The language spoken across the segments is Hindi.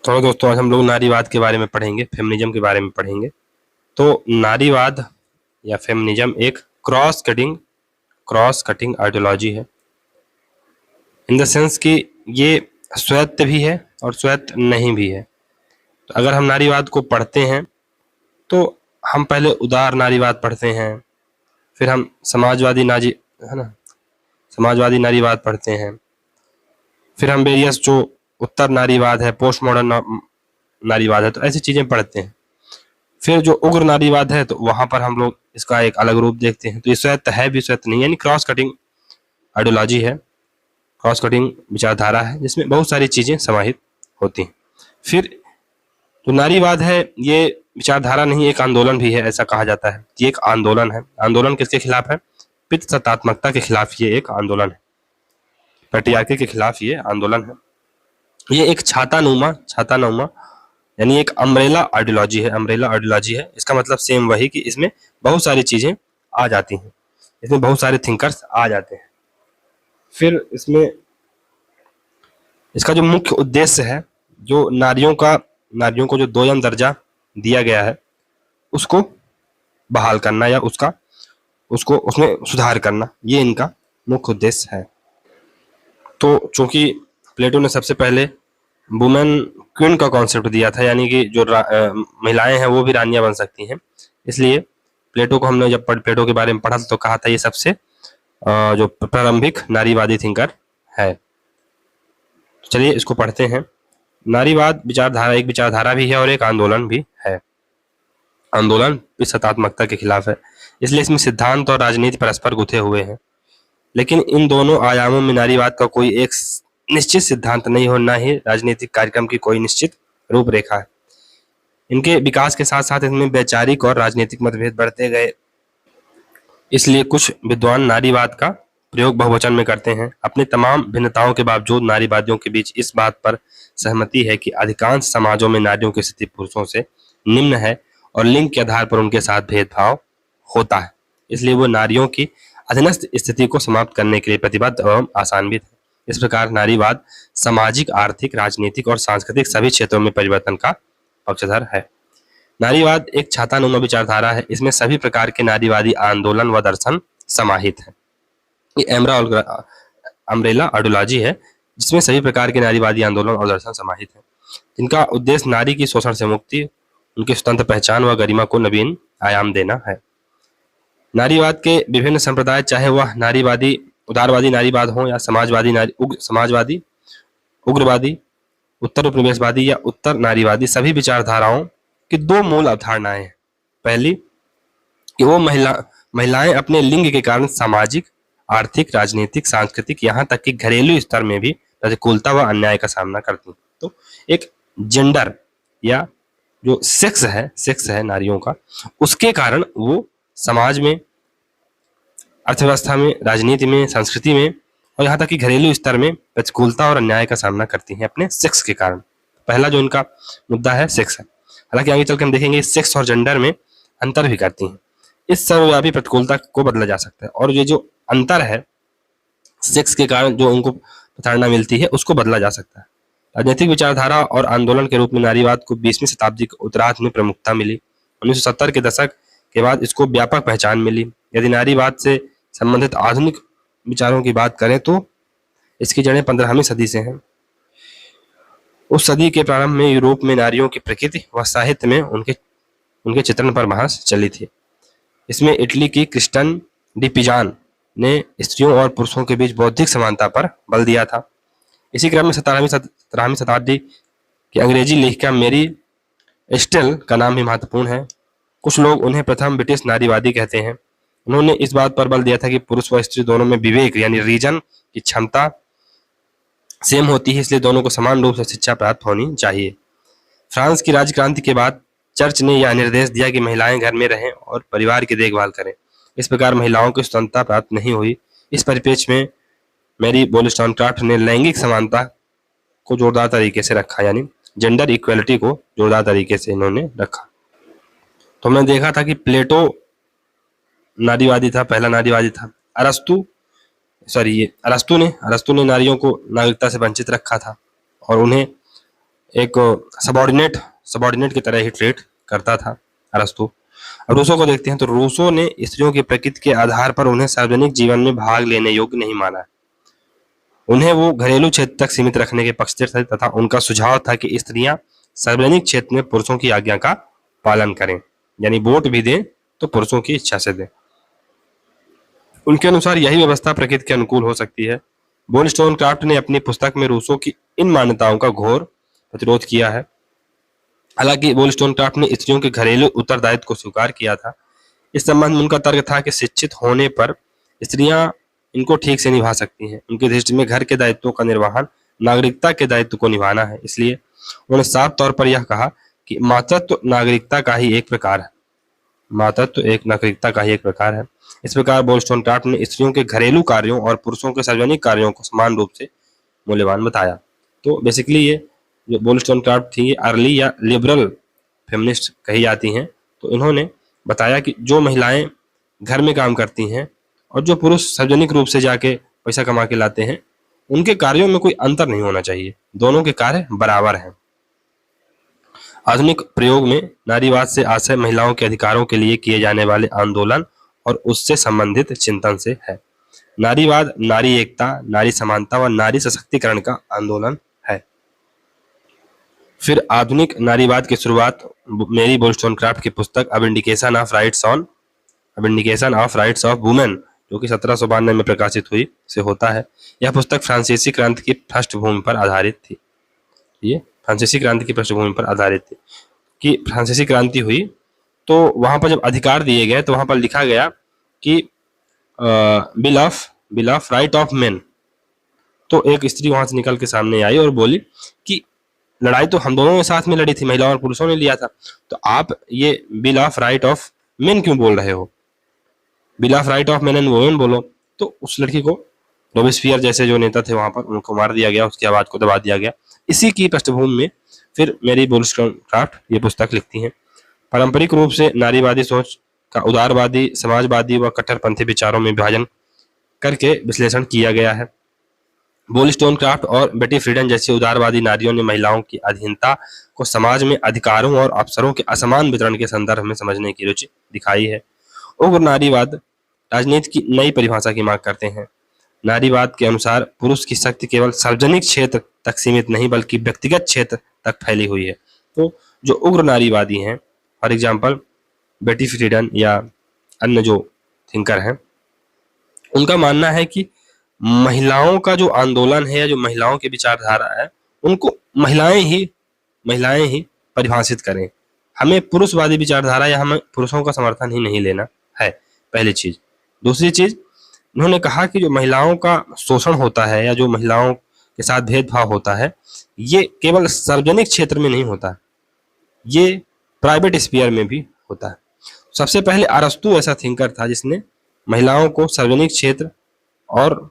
तो दोस्तों आज हम लोग नारीवाद के बारे में पढ़ेंगे, फेमिनिज्म के बारे में पढ़ेंगे। तो नारीवाद या फेमिनिज्म एक क्रॉस कटिंग आइडियोलॉजी है, इन द सेंस कि ये स्वायत्त भी है और स्वायत्त नहीं भी है। तो अगर हम नारीवाद को पढ़ते हैं तो हम पहले उदार नारीवाद पढ़ते हैं, फिर हम समाजवादी नारीवाद पढ़ते हैं, फिर हम वेरियस जो उत्तर नारीवाद है, पोस्ट मॉडर्न नारीवाद है, तो ऐसी चीजें पढ़ते हैं। फिर जो उग्र नारीवाद है तो वहां पर हम लोग इसका एक अलग रूप देखते हैं। तो ये स्वायत्त है भी स्वायत्त नहीं, यानी क्रॉस कटिंग आइडियोलॉजी है, क्रॉस कटिंग विचारधारा है जिसमें बहुत सारी चीजें समाहित होती हैं। फिर जो नारीवाद है ये विचारधारा नहीं, एक आंदोलन भी है, ऐसा कहा जाता है। ये एक आंदोलन है। आंदोलन किसके खिलाफ है? पितृसत्तात्मकता के खिलाफ ये एक आंदोलन है, पैट्रियार्की के खिलाफ ये आंदोलन है। ये एक छातानुमा यानी एक अम्ब्रेला आइडियोलॉजी है। इसका मतलब सेम वही कि इसमें बहुत सारी चीजें आ जाती हैं, इसमें बहुत सारे थिंकर्स आ जाते हैं। फिर इसमें इसका जो मुख्य उद्देश्य है, जो नारियों को जो दोयम दर्जा दिया गया है उसको बहाल करना या उसको उसमें सुधार करना, ये इनका मुख्य उद्देश्य है। तो चूंकि प्लेटो ने सबसे पहले वुमेन क्वीन का कॉन्सेप्ट दिया था, यानी कि जो महिलाएं हैं वो भी रानियां बन सकती हैं, इसलिए प्लेटो को हमने जब प्लेटो के बारे में पढ़ा तो कहा था ये सबसे जो प्रारंभिक नारीवादी थिंकर है। तो चलिए इसको पढ़ते हैं। नारीवाद एक विचारधारा भी है और एक आंदोलन भी है। आंदोलन पितृसत्तात्मकता के खिलाफ है, इसलिए इसमें सिद्धांत और राजनीति परस्पर गुथे हुए हैं। लेकिन इन दोनों आयामों में नारीवाद का कोई एक निश्चित सिद्धांत नहीं हो, ना ही राजनीतिक कार्यक्रम की कोई निश्चित रूपरेखा है। इनके विकास के साथ साथ इनमें वैचारिक और राजनीतिक मतभेद बढ़ते गए, इसलिए कुछ विद्वान नारीवाद का प्रयोग बहुवचन में करते हैं। अपनी तमाम भिन्नताओं के बावजूद नारीवादियों के बीच इस बात पर सहमति है कि अधिकांश समाजों में नारियों की स्थिति पुरुषों से निम्न है और लिंग के आधार पर उनके साथ भेदभाव होता है, इसलिए वो नारियों की अधीनस्थ स्थिति को समाप्त करने के लिए प्रतिबद्ध एवं आशान्वित है। इस प्रकार नारीवाद सामाजिक, आर्थिक, राजनीतिक और सांस्कृतिक सभी क्षेत्रों में परिवर्तन का पक्षधर है। नारीवाद एक छातानुमा विचारधारा है, इसमें सभी प्रकार के नारीवादी आंदोलन व दर्शन समाहित है। ये अम्ब्रेला आइडियोलॉजी है जिसमें सभी प्रकार के नारीवादी आंदोलन और दर्शन समाहित है, जिनका उद्देश्य नारी की शोषण से मुक्ति, उनकी स्वतंत्र पहचान व गरिमा को नवीन आयाम देना है। नारीवाद के विभिन्न संप्रदाय, चाहे वह उदारवादी नारीवाद हो या समाजवादी, उग्रवादी, उत्तर उपनिवेशवादी या उत्तर नारीवादी, सभी विचारधाराओं की दो मूल अवधारणाएं हैं। पहली कि वो महिलाएं अपने लिंग के कारण सामाजिक, आर्थिक, राजनीतिक, सांस्कृतिक, यहाँ तक कि घरेलू स्तर में भी प्रतिकूलता व अन्याय का सामना करती। तो एक जेंडर या जो सेक्स है नारियों का, उसके कारण वो समाज में, अर्थव्यवस्था में, राजनीति में, संस्कृति में और यहाँ तक कि घरेलू स्तर में प्रतिकूलता और अन्याय का सामना करती हैं अपने सेक्स के कारण। पहला जो इनका मुद्दा है सेक्स है। हालांकि आगे चलकर हम देखेंगे सेक्स और जेंडर में अंतर भी करती हैं। इस सर्वव्यापी प्रतिकूलता को बदला जा सकता है और ये जो अंतर है सेक्स के कारण जो उनको प्रताड़ना मिलती है उसको बदला जा सकता है। राजनीतिक विचारधारा और आंदोलन के रूप में नारीवाद को 20वीं शताब्दी के उत्तरार्ध में प्रमुखता मिली। 1970 के दशक के बाद इसको व्यापक पहचान मिली। यदि नारीवाद से संबंधित आधुनिक विचारों की बात करें तो इसकी जड़ें 15वीं सदी से हैं। उस सदी के प्रारंभ में यूरोप में नारियों की प्रकृति व साहित्य में उनके चित्रण पर बहस चली थी। इसमें इटली की क्रिस्टन डी पिजान ने स्त्रियों और पुरुषों के बीच बौद्धिक समानता पर बल दिया था। इसी क्रम में 17वीं शताब्दी की अंग्रेजी लेखिका मेरी स्टेल का नाम भी महत्वपूर्ण है। कुछ लोग उन्हें प्रथम ब्रिटिश नारीवादी कहते हैं। उन्होंने इस बात पर बल दिया था कि पुरुष व स्त्री दोनों में विवेक यानी रीजन की क्षमता सेम होती है, इसलिए दोनों को समान रूप से शिक्षा प्राप्त होनी चाहिए। फ्रांस की राजक्रांति के बाद चर्च ने यह निर्देश दिया कि महिलाएं घर में रहें और परिवार की देखभाल करें। इस प्रकार महिलाओं की स्वतंत्रता प्राप्त नहीं हुई। इस परिप्रेक्ष्य में मैरी वोllstonecraft ने लैंगिक समानता को जोरदार तरीके से रखा, यानी जेंडर इक्वलिटी को जोरदार तरीके से इन्होंने रखा। तो हमने देखा था कि प्लेटो नारीवादी था, पहला नारीवादी था। अरस्तु ने नारियों को नागरिकता से वंचित रखा था और उन्हें एक सबॉर्डिनेट सबॉर्डिनेट की तरह ही ट्रीट करता था अरस्तु। अब रूसो को देखते हैं तो रूसो ने स्त्रियों की प्रकृति के आधार पर उन्हें सार्वजनिक जीवन में भाग लेने योग्य नहीं माना। उन्हें वो घरेलू क्षेत्र तक सीमित रखने के पक्षधर थे तथा उनका सुझाव था कि स्त्रियां सार्वजनिक क्षेत्र में पुरुषों की आज्ञा का पालन करें, यानी वोट भी दें तो पुरुषों की इच्छा से दें। उनके अनुसार यही व्यवस्था प्रकृति के अनुकूल हो सकती है। वोllस्टोनक्राफ्ट ने अपनी पुस्तक में रूसो की इन मान्यताओं का घोर प्रतिरोध किया है। हालांकि वोllस्टोनक्राफ्ट ने स्त्रियों के घरेलू उत्तरदायित्व को स्वीकार किया था। इस संबंध में उनका तर्क था कि शिक्षित होने पर स्त्रियां इनको ठीक से निभा सकती हैं। उनकी दृष्टि में घर के दायित्वों का निर्वहन नागरिकता के दायित्व को निभाना है। इसलिए उन्होंने साफ तौर पर यह कहा कि मातृत्व नागरिकता का ही एक प्रकार है। मातृत्व एक नागरिकता का ही एक प्रकार है। इस प्रकार वोllस्टोनक्राफ्ट ने स्त्रियों के घरेलू कार्यों और पुरुषों के सार्वजनिक कार्यों को समान रूप से मूल्यवान बताया। तो बेसिकली ये जो वोllस्टोनक्राफ्ट थी ये अर्ली या लिबरल फेमिनिस्ट कही जाती हैं। तो इन्होंने बताया कि जो महिलाएं घर में काम करती हैं और जो पुरुष सार्वजनिक रूप से जाके पैसा कमा के लाते हैं, उनके कार्यों में कोई अंतर नहीं होना चाहिए, दोनों के कार्य बराबर हैं। आधुनिक प्रयोग में नारीवाद से आशय महिलाओं के अधिकारों के लिए किए जाने वाले आंदोलन और उससे संबंधित चिंतन से है। नारीवाद नारी एकता, नारी समानता व नारी सशक्तिकरण का आंदोलन है। फिर आधुनिक नारीवाद की शुरुआत मेरी वोllस्टोनक्राफ्ट की पुस्तक अबिडिकेशन ऑफ राइट्स ऑफ वुमेन जो कि 1792 में प्रकाशित हुई से होता है। यह पुस्तक फ्रांसीसी क्रांति की पृष्ठभूमि पर आधारित थी। ये फ्रांसीसी क्रांति की पृष्ठभूमि पर आधारित थी कि फ्रांसीसी क्रांति हुई तो वहां पर जब अधिकार दिए गए तो वहां पर लिखा गया कि bill of right of main. तो एक स्त्री वहां से निकल के सामने आई और बोली कि लड़ाई तो हम दोनों ने साथ में लड़ी थी, महिलाओं और पुरुषों ने लिया था, तो आप ये bill of right of main क्यों बोल रहे हो? Bill of right of main and women बोलो। तो उस लड़की को रोबेस्पियर जैसे जो नेता थे वहां पर उनको मार दिया गया, उसकी आवाज को दबा दिया गया। इसी की पृष्ठभूमि में फिर मेरी वोllस्टोनक्राफ्ट ये पुस्तक लिखती हैं। पारंपरिक रूप से नारीवादी सोच का उदारवादी, समाजवादी व कट्टरपंथी विचारों में विभाजन करके विश्लेषण किया गया है। वोllस्टोनक्राफ्ट और बेटी फ्रीडन जैसी उदारवादी नारियों ने महिलाओं की अधीनता को समाज में अधिकारों और अवसरों के असमान वितरण के संदर्भ में समझने की रुचि दिखाई है। उग्र नारीवाद राजनीति की नई परिभाषा की मांग करते हैं। नारीवाद के अनुसार पुरुष की शक्ति केवल सार्वजनिक क्षेत्र तक सीमित नहीं बल्कि व्यक्तिगत क्षेत्र तक फैली हुई है। तो जो उग्र नारीवादी हैं, फॉर एग्जाम्पल बेटी फ्रीडन या अन्य जो थिंकर हैं, उनका मानना है कि महिलाओं का जो आंदोलन है या जो महिलाओं की विचारधारा है उनको महिलाएं ही परिभाषित करें। हमें पुरुषवादी विचारधारा या हमें पुरुषों का समर्थन ही नहीं लेना है, पहली चीज। दूसरी चीज, उन्होंने कहा कि जो महिलाओं का शोषण होता है या जो महिलाओं के साथ भेदभाव होता है ये केवल सार्वजनिक क्षेत्र में नहीं होता, ये प्राइवेट स्फीयर में भी होता है। सबसे पहले अरस्तु ऐसा थिंकर था जिसने महिलाओं को सार्वजनिक क्षेत्र और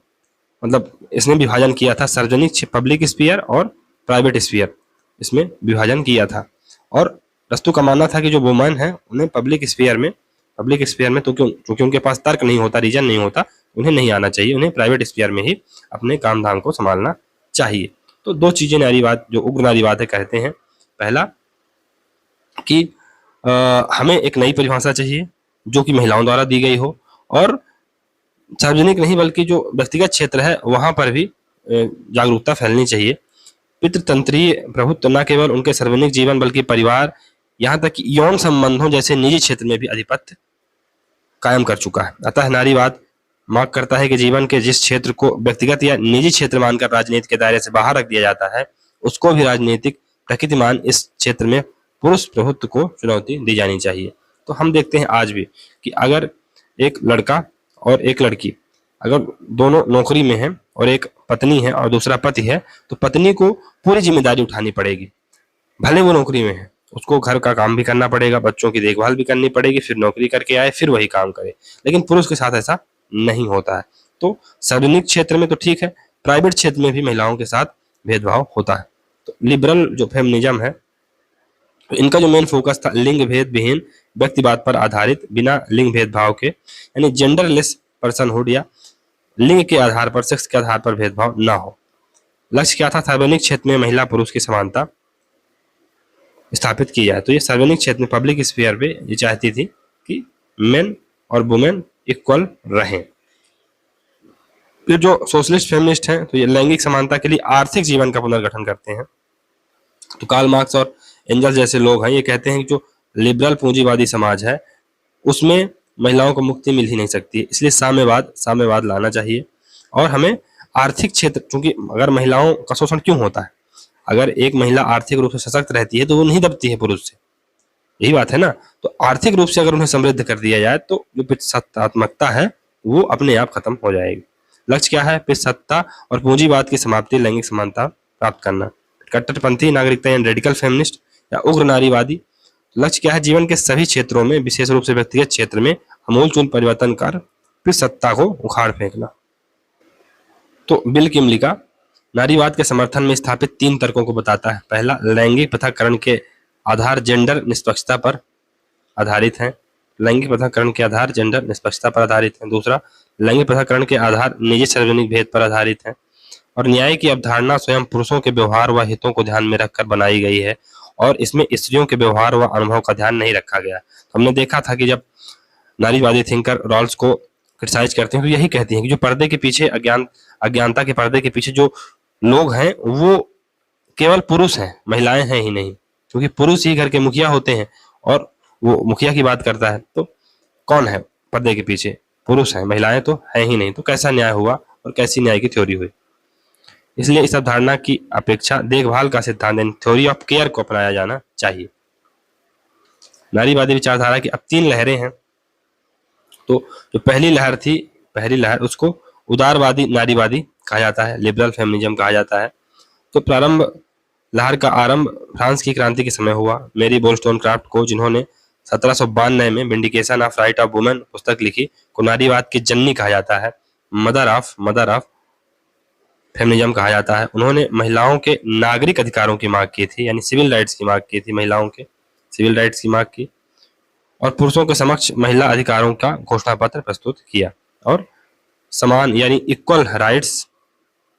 मतलब इसने विभाजन किया था, सार्वजनिक पब्लिक स्फीयर और प्राइवेट स्फीयर, इसमें विभाजन किया था। और अरस्तु का मानना था कि जो वुमेन है उन्हें पब्लिक स्फीयर में तो क्योंकि उनके पास तर्क नहीं होता, रीजन नहीं होता, उन्हें नहीं आना चाहिए, उन्हें प्राइवेट स्फीयर में ही अपने काम धाम को संभालना चाहिए। तो दो चीजें नारीवाद जो उग्र नारीवाद है कहते हैं। पहला कि हमें एक नई परिभाषा चाहिए जो कि महिलाओं द्वारा दी गई हो और सार्वजनिक नहीं बल्कि जो व्यक्तिगत क्षेत्र है वहां पर भी जागरूकता फैलनी चाहिए। पितृतंत्रीय प्रभुत्व न केवल उनके सार्वजनिक जीवन बल्कि परिवार यहाँ तक कि यौन संबंधों जैसे निजी क्षेत्र में भी आधिपत्य कायम कर चुका है। अतः नारीवाद मांग करता है कि जीवन के जिस क्षेत्र को व्यक्तिगत या निजी क्षेत्र मानकर राजनीति के दायरे से बाहर रख दिया जाता है उसको भी राजनीतिक प्रकृतिमान इस क्षेत्र में पुरुष प्रभुत्व को चुनौती दी जानी चाहिए। तो हम देखते हैं आज भी कि अगर एक लड़का और एक लड़की अगर दोनों नौकरी में हैं और एक पत्नी है और दूसरा पति है तो पत्नी को पूरी जिम्मेदारी उठानी पड़ेगी, भले वो नौकरी में है, उसको घर का काम भी करना पड़ेगा, बच्चों की देखभाल भी करनी पड़ेगी, फिर नौकरी करके आए फिर वही काम करे। लेकिन पुरुष के साथ ऐसा नहीं होता है। तो सार्वजनिक क्षेत्र में तो ठीक है, प्राइवेट क्षेत्र में भी महिलाओं के साथ भेदभाव होता है। तो लिबरल जो फेमिनिज्म है तो इनका जो मेन फोकस था लिंग भेद विहीन व्यक्तिवाद पर आधारित, बिना लिंग भेदभाव के, यानी जेंडरलेस पर्सनहुड या लिंग के आधार पर, सेक्स के आधार पर भेदभाव ना हो। लक्ष्य क्या था? सार्वजनिक क्षेत्र में महिला पुरुष की समानता, स्थापित की जाए। तो ये सार्वजनिक क्षेत्र में, पब्लिक स्फीयर पे ये चाहती थी कि मेन और वुमेन इक्वल रहें। फिर जो सोशलिस्ट फेमिनिस्ट हैं तो ये लैंगिक समानता के लिए आर्थिक जीवन का पुनर्गठन करते हैं। तो कार्ल मार्क्स और एंजल्स जैसे लोग हैं, ये कहते हैं कि जो लिबरल पूंजीवादी समाज है उसमें महिलाओं को मुक्ति मिल ही नहीं सकती, इसलिए साम्यवाद लाना चाहिए। और हमें आर्थिक क्षेत्र, क्योंकि अगर महिलाओं का शोषण क्यों होता है, अगर एक महिला आर्थिक रूप से सशक्त रहती है तो वो नहीं दबती है पुरुष से, यही बात है ना। तो आर्थिक रूप से अगर उन्हें समृद्ध कर दिया जाए तो जो पितृसत्तात्मकता है वो अपने आप खत्म हो जाएगी। लक्ष्य क्या है? पितृसत्ता और पूंजीवाद की समाप्ति, लैंगिक समानता प्राप्त करना। कट्टरपंथी नागरिकता यानी रेडिकल फेमिनिस्ट या उग्र नारीवादी, लक्ष्य क्या है? जीवन के सभी क्षेत्रों में, विशेष रूप से व्यक्तिगत क्षेत्र में आमूलचूल परिवर्तन कर पितृसत्ता को उखाड़ फेंकना। तो बिल किमली का नारीवाद के समर्थन में स्थापित 3 तर्कों को बताता है। पहला, लैंगिक पृथक्करण के आधार जेंडर निष्पक्षता पर आधारित है। लैंगिक पृथक्करण के आधार जेंडर निष्पक्षता पर आधारित है। दूसरा, लैंगिक पृथक्करण के आधार निजी सार्वजनिक भेद पर आधारित है। और न्याय की अवधारणा स्वयं पुरुषों के व्यवहार व हितों को ध्यान में रखकर बनाई गई है और इसमें स्त्रियों के व्यवहार व अनुभव का ध्यान नहीं रखा गया। तो हमने देखा था कि जब नारीवादी थिंकर रॉल्स को क्रिटिसाइज करते हैं तो यही कहती हैं कि जो पर्दे के पीछे अज्ञानता के पर्दे के पीछे जो लोग हैं वो केवल पुरुष हैं, महिलाएं हैं ही नहीं, क्योंकि पुरुष ही घर के मुखिया होते हैं और वो मुखिया की बात करता है। तो कौन है पर्दे के पीछे? पुरुष है, महिलाएं तो है ही नहीं। तो कैसा न्याय हुआ और कैसी न्याय की थ्योरी हुई? इसलिए इस अवधारणा की अपेक्षा देखभाल का सिद्धांत यानी थ्योरी ऑफ केयर को अपनाया जाना चाहिए। नारीवादी विचारधारा की अब 3 लहरें हैं। तो जो पहली लहर उसको उदारवादी नारीवादी कहा जाता है, लिबरल फेमिनिज्म कहा जाता है। तो लहर का आरंभ फ्रांस की क्रांति के समय हुआ। मेरी वोllस्टोनक्राफ्ट को, जिन्होंने 1792 में vindication of right of women पुस्तक लिखी, को नारीवाद की जननी कहा जाता है, मदर ऑफ फेमिनिज्म कहा जाता है। उन्होंने महिलाओं के नागरिक अधिकारों की मांग की थी, यानी सिविल राइट्स की मांग की थी, महिलाओं के सिविल राइट्स की मांग की, और पुरुषों के समक्ष महिला अधिकारों का घोषणा पत्र प्रस्तुत किया और समान यानी इक्वल राइट्स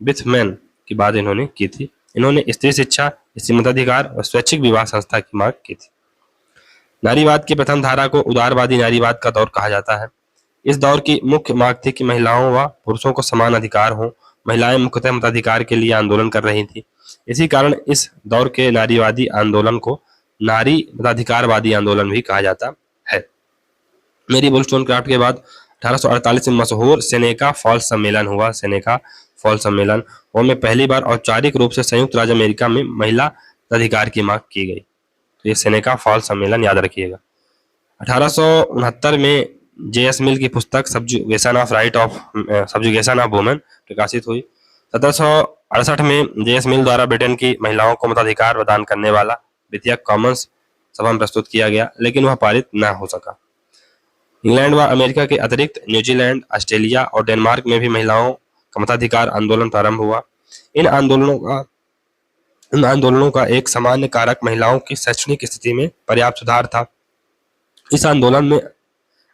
विथ मैन की बात इन्होंने की थी। इन्होंने स्त्री शिक्षा, स्त्री मताधिकार और स्वैच्छिक विवाह संस्था की मांग की थी। नारीवाद की प्रथम धारा को उदारवादी नारीवाद का दौर कहा जाता है। इस दौर की मुख्य मांग थी कि महिलाओं व पुरुषों को समान अधिकार हों। महिलाएं मुख्यतः मताधिकार के लिए आंदोलन कर रही थी। इसी कारण इस दौर के नारीवादी आंदोलन को नारी मताधिकारवादी आंदोलन भी कहा जाता है। मेरी वोllस्टोनक्राफ्ट के बाद 1848 में मशहूर सेनेका फॉल्स सम्मेलन हुआ। सेनेका फॉल्स सम्मेलन वो में पहली बार औपचारिक रूप से संयुक्त राज्य अमेरिका में महिला अधिकार की मांग की गई। तो ये सेनेका फॉल्स सम्मेलन याद रखिएगा। 1869 में जे.एस. मिल की पुस्तक सब्जुगेशन ऑफ वुमेन प्रकाशित हुई। 1768 में जे.एस. मिल द्वारा ब्रिटेन की महिलाओं को मताधिकार प्रदान करने वाला विधेयक कॉमन्स सभा में प्रस्तुत किया गया, लेकिन वह पारित न हो सका। इंग्लैंड व अमेरिका के अतिरिक्त न्यूजीलैंड, ऑस्ट्रेलिया और डेनमार्क में भी महिलाओं का मताधिकार आंदोलन प्रारंभ हुआ। इन आंदोलनों का एक सामान्य कारक महिलाओं की शैक्षणिक स्थिति में पर्याप्त सुधार था। इस आंदोलन में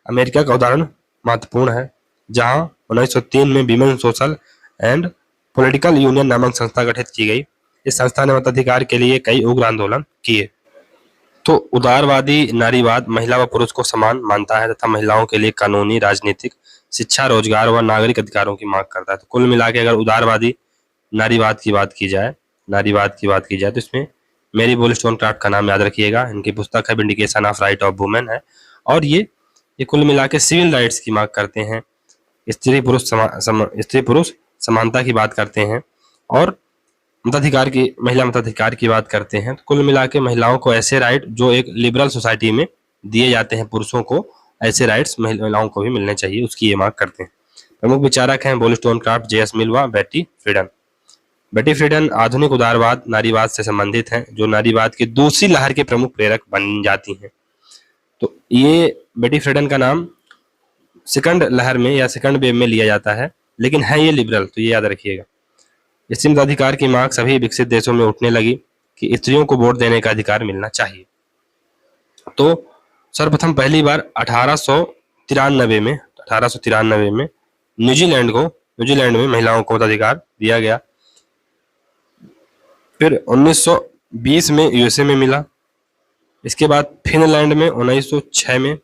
अमेरिका का उदाहरण महत्वपूर्ण है, जहां 1903 में women social and political union नामक संस्था गठित की गई। इस संस्था ने मताधिकार के लिए कई उग्र आंदोलन किए। तो उदारवादी नारीवाद महिला व पुरुष को समान मानता है तथा महिलाओं के लिए कानूनी, राजनीतिक, शिक्षा, रोजगार व नागरिक अधिकारों की मांग करता है। तो कुल मिला के अगर उदारवादी नारीवाद की बात की जाए तो इसमें मेरी वोllस्टोनक्राफ्ट का नाम याद रखिएगा। इनकी पुस्तक है vindication of right of women है, और ये कुल मिला के सिविल राइट्स की मांग करते हैं, स्त्री पुरुष समानता की बात करते हैं और महिला मताधिकार की बात करते हैं। तो कुल मिला के महिलाओं को ऐसे राइट जो एक लिबरल सोसाइटी में दिए जाते हैं पुरुषों को, ऐसे राइट्स महिलाओं को भी मिलने चाहिए, उसकी ये मांग करते हैं। प्रमुख विचारक हैं वोllस्टोनक्राफ्ट, जे.एस. मिल व बेटी फ्रीडन। बेटी फ्रीडन आधुनिक उदारवाद नारीवाद से संबंधित हैं, जो नारीवाद की दूसरी लहर के प्रमुख प्रेरक बन जाती हैं। तो ये बेटी फ्रीडन का नाम सेकंड लहर में या सेकंड वेव में लिया जाता है, लेकिन है ये लिबरल, तो ये याद रखिएगा। स्त्री मताधिकार की मांग सभी विकसित देशों में उठने लगी कि स्त्रियों को वोट देने का अधिकार मिलना चाहिए। तो सर्वप्रथम पहली बार 1893 में न्यूजीलैंड में महिलाओं को मताधिकार दिया गया। फिर 1920 में यूएसए में मिला, इसके बाद फिनलैंड में 1906 में,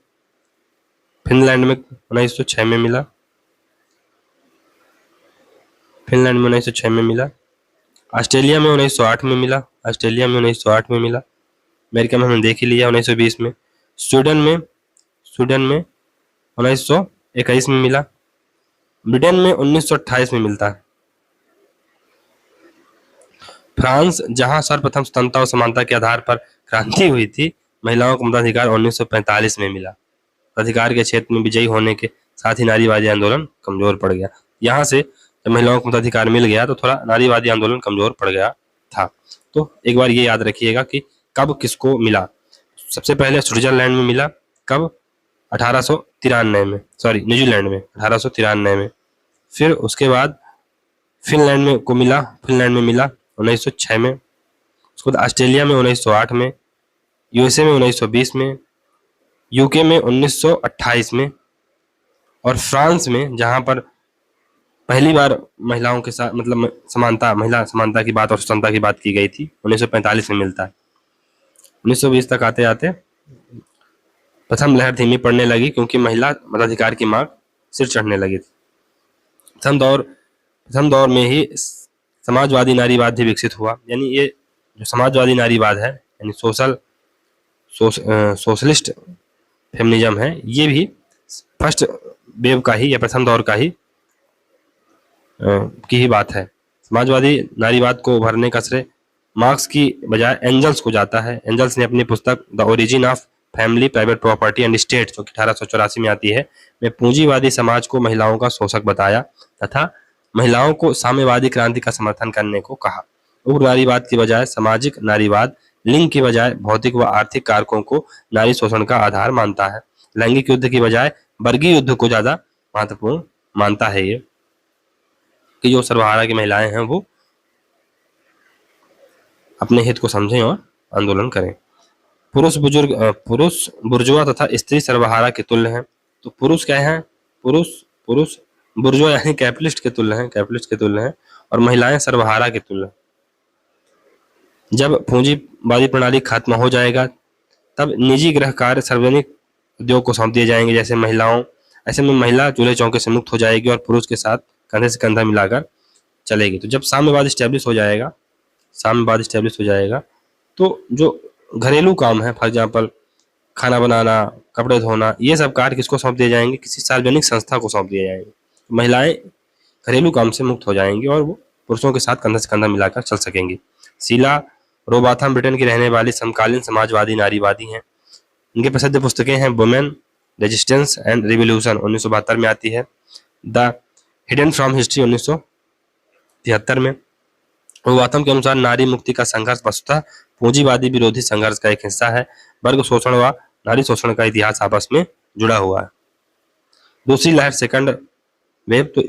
फिनलैंड में 1906 में मिला, फिनलैंड में 1906 में मिला। ऑस्ट्रेलिया में 1908 में मिला, ऑस्ट्रेलिया में 1908 में मिला। अमेरिका में हमने देख ही लिया 1920 में। स्वीडन में 1921 में मिला। ब्रिटेन में 1928 में मिलता है। फ्रांस, जहां सर्वप्रथम स्वतंत्रता और समानता के आधार पर क्रांति हुई थी, महिलाओं को मताधिकार 1945 में मिला। अधिकार के क्षेत्र में विजयी होने के साथ ही नारीवादी आंदोलन कमजोर पड़ गया। यहाँ से जब महिलाओं को मताधिकार मिल गया तो थोड़ा नारीवादी आंदोलन कमजोर पड़ गया था। तो एक बार ये याद रखिएगा कि कब किसको मिला। सबसे पहले स्विट्जरलैंड में मिला, कब? 1893 में, सॉरी न्यूजीलैंड में 1893 में। फिर उसके बाद फिनलैंड में को मिला, फिनलैंड में मिला 1906 में। उसके बाद ऑस्ट्रेलिया में 1908 में, यूएसए में 1920 में, यूके में 1928 में, और फ्रांस में जहां पर पहली बार महिलाओं के साथ मतलब समानता, महिला समानता की बात और स्वतंत्रता की बात की गई थी, 1945 में मिलता है। 1920 तक आते आते प्रथम लहर धीमी पड़ने लगी क्योंकि महिला मताधिकार की मांग सिर चढ़ने लगी थी। प्रथम दौर में ही समाजवादी नारीवाद भी विकसित हुआ। यानी ये जो समाजवादी नारीवाद है, यानी सोशलिस्ट फेमिनिज्म है, ये भी फर्स्ट वेव का ही या प्रथम दौर का ही की ही बात है। समाजवादी नारीवाद को उभरने का श्रेय मार्क्स की बजाय एंजल्स को जाता है। एंजल्स ने अपनी पुस्तक the origin of family, private property and state, जो कि 1884 में आती है, में पूंजीवादी समाज को महिलाओं का शोषक बताया तथा महिलाओं को साम्यवादी क्रांति का समर्थन करने को कहा। उग्र नारीवाद की बजाय सामाजिक नारीवाद लिंग की बजाय भौतिक व आर्थिक कारकों को नारी शोषण का आधार मानता है। लैंगिक युद्ध की बजाय वर्गीय युद्ध को ज्यादा महत्वपूर्ण मानता है ये, कि जो सर्वहारा की महिलाएं हैं वो अपने हित को समझें और आंदोलन करें। पुरुष बुर्जुआ तथा स्त्री सर्वहारा के तुल्य हैं। तो पुरुष क्या है? पुरुष बुर्जुआ यानी कैपिटलिस्ट के तुल्य हैं, और महिलाएं सर्वहारा के तुल्य। जब पूंजीवादी प्रणाली खत्म हो जाएगा तब निजी गृह कार्य सार्वजनिक उद्योग को सौंप दिए जाएंगे, जैसे महिलाओं। ऐसे में महिला चूल्हे चौके से मुक्त हो जाएगी और पुरुष के साथ कंधे से कंधा मिलाकर चलेगी। तो जब साम्यवाद स्टैब्लिश हो जाएगा तो जो घरेलू काम है, फॉर एग्जाम्पल खाना बनाना, कपड़े धोना, ये सब कार्य किसको सौंप दिए जाएंगे? किसी सार्वजनिक संस्था को सौंप दिए जाएंगे। महिलाएं घरेलू काम से मुक्त हो जाएंगी और वो पुरुषों के साथ कंधा से कंधा मिलाकर चल सकेंगी। शीला रोबाथम ब्रिटेन की रहने वाली समकालीन समाजवादी नारीवादी हैं। इनकी प्रसिद्ध पुस्तकें हैं वुमेन, रेजिस्टेंस एंड रिवॉल्यूशन 1972 में आती है, द हिडन फ्रॉम हिस्ट्री 1973 में। रोबाथम के अनुसार नारी मुक्ति का संघर्ष वस्तुतः पूंजीवादी विरोधी संघर्ष का एक हिस्सा है। वर्ग शोषण व नारी शोषण का इतिहास आपस में जुड़ा हुआ है। दूसरी लहर सेकंड वेव, तो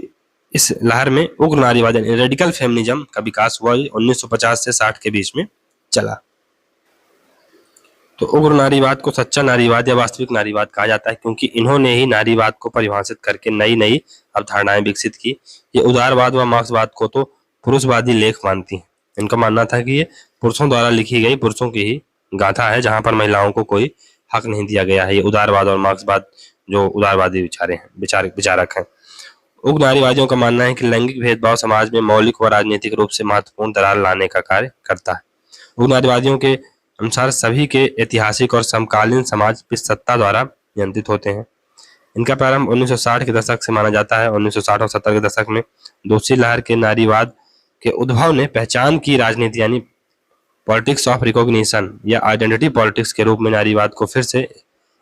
इस लहर में उग्र नारीवाद यानी रेडिकल फेमिनिज्म का विकास हुआ। 1950 से 60 के बीच में चला। तो उग्र नारीवाद को सच्चा नारीवाद या वास्तविक नारीवाद कहा जाता है, क्योंकि इन्होंने ही नारीवाद को परिभाषित करके नई नई अवधारणाएं विकसित की। ये उदारवाद व मार्क्सवाद को तो पुरुषवादी लेख मानती हैं। इनका मानना था कि ये पुरुषों द्वारा लिखी गई, पुरुषों की ही गाथा है, जहां पर महिलाओं को कोई हक नहीं दिया गया है। ये उदारवाद और मार्क्सवाद जो उदारवादी विचारक हैं। उग्र नारीवादियों का मानना है कि लैंगिक भेदभाव समाज में मौलिक व राजनीतिक रूप से महत्वपूर्ण दरार लाने का कार्य करता है। उग्र नारीवादियों के अनुसार सभी के ऐतिहासिक और समकालीन समाज इस सत्ता द्वारा नियंत्रित होते हैं। इनका प्रारंभ 1960 के दशक से माना जाता है। 1960 और 70 के दशक में दूसरी लहर के नारीवाद के उद्भव ने पहचान की राजनीति यानी पॉलिटिक्स ऑफ रिकॉग्निशन या आइडेंटिटी पॉलिटिक्स के रूप में नारीवाद को फिर से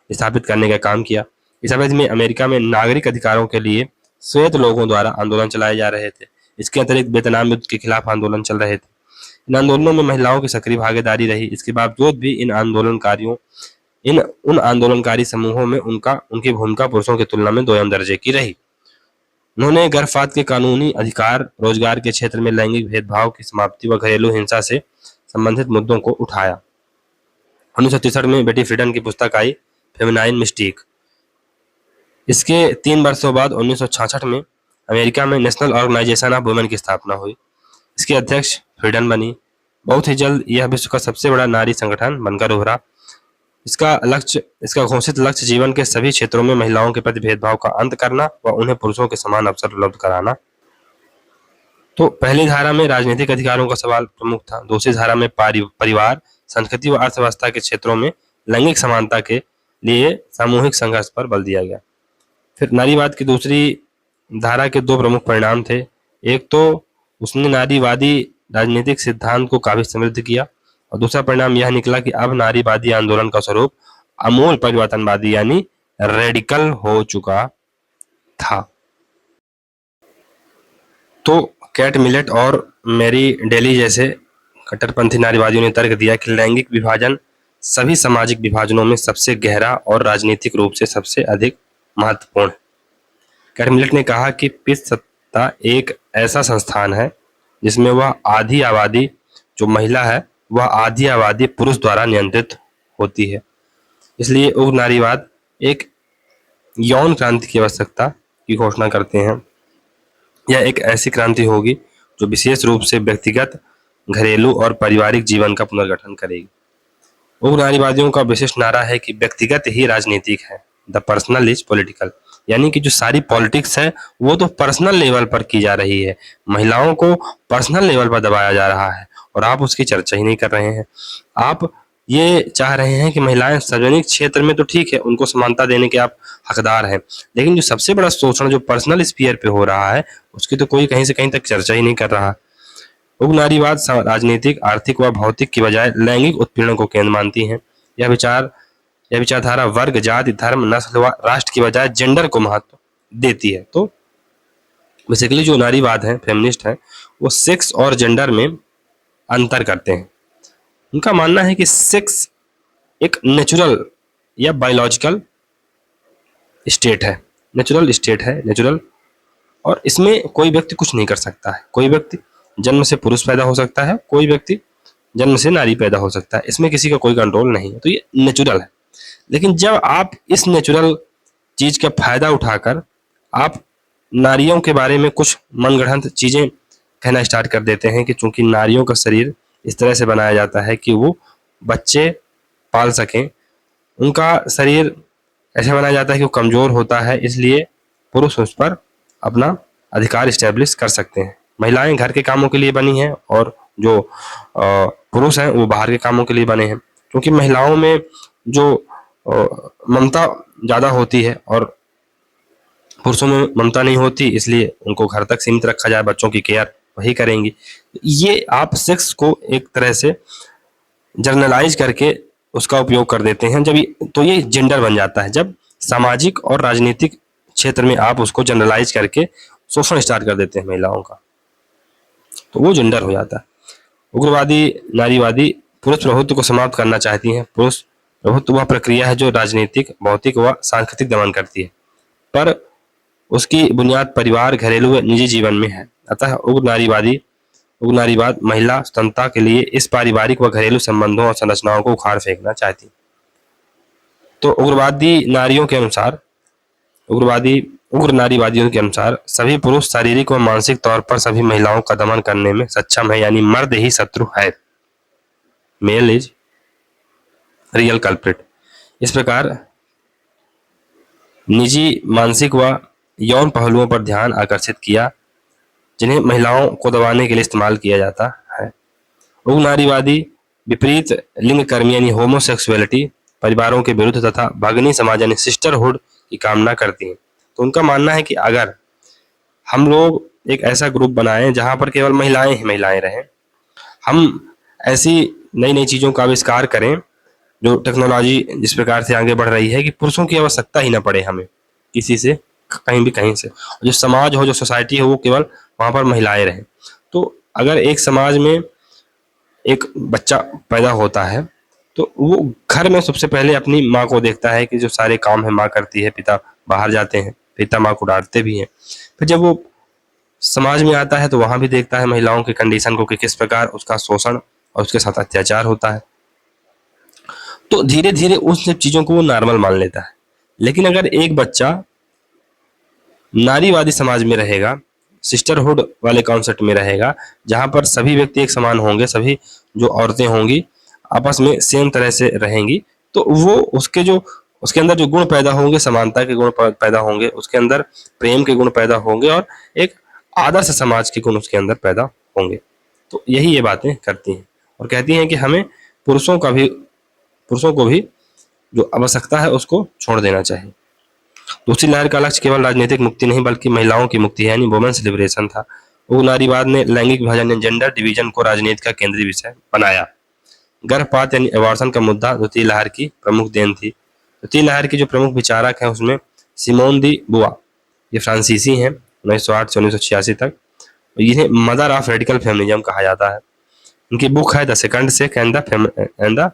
स्थापित करने का काम किया। इस अवधि में अमेरिका में नागरिक अधिकारों के लिए श्वेत लोगों द्वारा आंदोलन चलाए जा रहे थे। इसके अतिरिक्त वियतनाम युद्ध के खिलाफ आंदोलन चल रहे थे। इन आंदोलनों में महिलाओं की सक्रिय भागीदारी रही। इसके बावजूद भी उन आंदोलनकारी समूहों में उनकी भूमिका पुरुषों की तुलना में दोयम दर्जे की रही। उन्होंने गर्भपात के कानूनी अधिकार, रोजगार के क्षेत्र में लैंगिक भेदभाव की समाप्ति व घरेलू हिंसा से संबंधित मुद्दों को उठाया। 1963 में बेटी फ्रीडन की पुस्तक आई फेमिनाइन मिस्टीक। इसके 3 वर्षों बाद 1966 में अमेरिका में नेशनल ऑर्गेनाइजेशन ऑफ वुमेन की स्थापना हुई। इसके अध्यक्ष फ्रीडन बनी। बहुत ही जल्द यह विश्व का सबसे बड़ा नारी संगठन बनकर उभरा। इसका घोषित लक्ष्य जीवन के सभी क्षेत्रों में महिलाओं के प्रति भेदभाव का अंत करना व उन्हें पुरुषों के समान अवसर उपलब्ध कराना। तो पहली धारा में राजनीतिक अधिकारों का सवाल प्रमुख था। दूसरी धारा में परिवार, संस्कृति व अर्थव्यवस्था के क्षेत्रों में लैंगिक समानता के लिए सामूहिक संघर्ष पर बल दिया गया। फिर नारीवाद की दूसरी धारा के दो प्रमुख परिणाम थे। एक तो उसने नारीवादी राजनीतिक सिद्धांत को काफी समृद्ध किया और दूसरा परिणाम यह निकला कि अब नारीवादी आंदोलन का स्वरूप आमूल परिवर्तनवादी यानी रेडिकल हो चुका था। तो कैट मिलेट और मैरी डेली जैसे कट्टरपंथी नारीवादियों ने तर्क दिया कि लैंगिक विभाजन सभी सामाजिक विभाजनों में सबसे गहरा और राजनीतिक रूप से सबसे अधिक महत्वपूर्ण है। कैट मिलेट ने कहा कि पितृसत्ता एक ऐसा संस्थान है जिसमें वह आधी आबादी जो महिला है वह आधी आबादी पुरुष द्वारा नियंत्रित होती है। इसलिए उग्र नारीवाद एक यौन क्रांति की आवश्यकता की घोषणा करते हैं। यह एक ऐसी क्रांति होगी जो विशेष रूप से व्यक्तिगत, घरेलू और पारिवारिक जीवन का पुनर्गठन करेगी। उग्र नारीवादियों का विशिष्ट नारा है कि व्यक्तिगत ही राजनीतिक है, द पर्सनल इज पॉलिटिकल, यानी कि जो सारी पॉलिटिक्स है वो तो पर्सनल लेवल पर की जा रही है, महिलाओं को पर्सनल लेवल पर दबाया जा रहा है और आप उसकी चर्चा ही नहीं कर रहे हैं। आप ये चाह रहे हैं कि महिलाएं सार्वजनिक क्षेत्र में तो ठीक है, उनको समानता देने के आप हकदार हैं, लेकिन जो सबसे बड़ा शोषण जो पर्सनल स्फीयर पे हो रहा है उसकी तो कोई कहीं से कहीं तक चर्चा ही नहीं कर रहा। उग्र नारीवाद राजनीतिक, आर्थिक व भौतिक की बजाय लैंगिक उत्पीड़न को केंद्र मानती है। यह विचारधारा वर्ग, जाति, धर्म, नस्ल व राष्ट्र की बजाय जेंडर को महत्व देती है। तो बेसिकली जो नारीवाद है, फेमिनिस्ट है, वो सेक्स और जेंडर में अंतर करते हैं। उनका मानना है कि सेक्स एक नेचुरल या बायोलॉजिकल स्टेट है, नेचुरल, और इसमें कोई व्यक्ति कुछ नहीं कर सकता है। कोई व्यक्ति जन्म से पुरुष पैदा हो सकता है, कोई व्यक्ति जन्म से नारी पैदा हो सकता है, इसमें किसी का कोई कंट्रोल नहीं है। तो ये नेचुरल है। लेकिन जब आप इस नेचुरल चीज का फायदा उठाकर आप नारियों के बारे में कुछ मनगढ़ंत चीजें कहना स्टार्ट कर देते हैं कि चूंकि नारियों का शरीर इस तरह से बनाया जाता है कि वो बच्चे पाल सकें, उनका शरीर ऐसा बनाया जाता है कि वो कमजोर होता है, इसलिए पुरुष उस पर अपना अधिकार स्टैब्लिश कर सकते हैं। महिलाएं घर के कामों के लिए बनी हैं और जो पुरुष हैं वो बाहर के कामों के लिए बने हैं। क्योंकि महिलाओं में जो ममता ज़्यादा होती है और पुरुषों में ममता नहीं होती, इसलिए उनको घर तक सीमित रखा जाए, बच्चों की केयर वही करेंगी। ये आप सेक्स को एक तरह से जर्नलाइज करके उसका उपयोग कर देते हैं। जब ये जेंडर बन जाता है, जब सामाजिक और राजनीतिक क्षेत्र में आप उसको जनरलाइज करके शोषण स्टार्ट कर देते हैं महिलाओं का, तो वो जेंडर हो जाता है। उग्रवादी नारीवादी पुरुष प्रभुत्व को समाप्त करना चाहती हैं। पुरुष प्रभुत्व वह प्रक्रिया है जो राजनीतिक, भौतिक व सांस्कृतिक दमन करती है, पर उसकी बुनियाद परिवार, घरेलू व निजी जीवन में है। अतः उग्र नारीवाद महिला स्वतंत्रता के लिए इस पारिवारिक व घरेलू संबंधों और संरचनाओं को उखाड़ फेंकना चाहती। तो उग्र नारीवादियों के अनुसार सभी पुरुष शारीरिक व मानसिक तौर पर सभी महिलाओं का दमन करने में सक्षम है, यानी मर्द ही शत्रु है, मेल इज रियल कल्प्रिट। इस प्रकार निजी, मानसिक व यौन पहलुओं पर ध्यान आकर्षित किया जिन्हें महिलाओं को दबाने के लिए इस्तेमाल किया जाता है। उग्र नारीवादी विपरीत लिंग कर्मी यानी होमोसेक्सुअलिटी, परिवारों के विरुद्ध तथा भगिनी समाज यानी सिस्टरहुड की कामना करती हैं। तो उनका मानना है कि अगर हम लोग एक ऐसा ग्रुप बनाएं जहां पर केवल महिलाएं ही महिलाएं रहें, हम ऐसी नई नई चीज़ों का आविष्कार करें, जो टेक्नोलॉजी जिस प्रकार से आगे बढ़ रही है कि पुरुषों की आवश्यकता ही ना पड़े हमें किसी से, कहीं से, जो समाज हो, जो सोसाइटी हो, वो केवल वहाँ पर महिलाएं रहें। तो अगर एक समाज में एक बच्चा पैदा होता है तो वो घर में सबसे पहले अपनी माँ को देखता है कि जो सारे काम है माँ करती है, पिता बाहर जाते हैं, पिता माँ को डांटते भी हैं। फिर जब वो समाज में आता है तो वहाँ भी देखता है महिलाओं की कंडीशन को कि किस प्रकार उसका शोषण और उसके साथ अत्याचार होता है। तो धीरे धीरे उन सब चीज़ों को वो नॉर्मल मान लेता है। लेकिन अगर एक बच्चा नारीवादी समाज में रहेगा, सिस्टरहुड वाले कॉन्सेप्ट में रहेगा, जहाँ पर सभी व्यक्ति एक समान होंगे, सभी जो औरतें होंगी आपस में सेम तरह से रहेंगी, तो वो उसके अंदर जो गुण पैदा होंगे, समानता के गुण पैदा होंगे, उसके अंदर प्रेम के गुण पैदा होंगे और एक आदर्श समाज के गुण उसके अंदर पैदा होंगे। तो यही ये बातें करती हैं और कहती हैं कि हमें पुरुषों को भी जो आवश्यकता है उसको छोड़ देना चाहिए। दूसरी लहर का लक्ष्य केवल राजनीतिक मुक्ति नहीं बल्कि महिलाओं की मुक्ति है, यानी वुमेन्स लिबरेशन था। वो नारीवाद ने लैंगिक विभाजन या जेंडर डिवीजन को राजनीति का केंद्रीय विषय बनाया। गर्भपात यानी अबॉर्शन का मुद्दा द्वितीय लहर की प्रमुख देन थी। द्वितीय लहर की जो प्रमुख विचारक हैं उसमें सिमोन दी बुआ, ये फ्रांसीसी हैं, 1908 से 1986 तक। इन्हें मदर ऑफ रेडिकल फेमिनिज्म कहा जाता है। उनकी बुक है the second sex and the